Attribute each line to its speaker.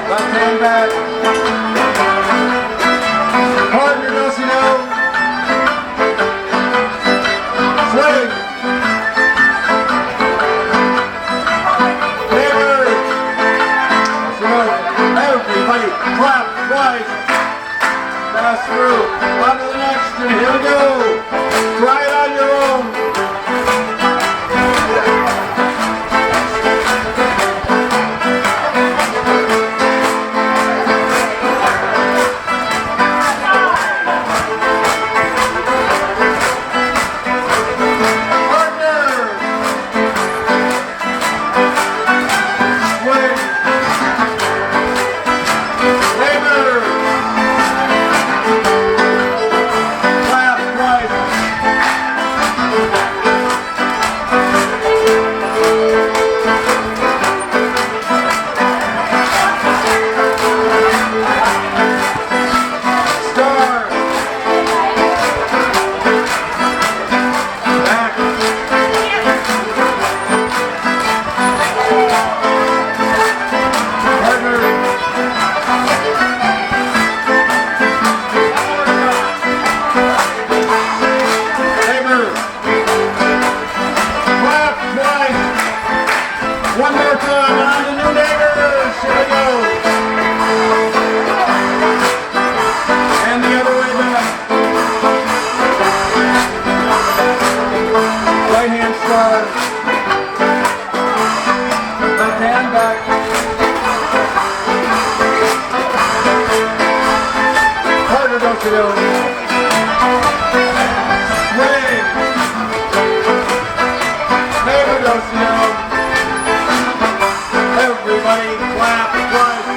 Speaker 1: Left hand back. Partner, don't you know? Swing. Neighbor. So everybody clap twice. Pass through. On to the next, and here we go. Try it on your own. One more time, on the new neighbors. Here we go. And the other way back. Right hand start. Left hand back. Harder, don't you know? Swing. Neighbor, don't you know? Everybody clap twice.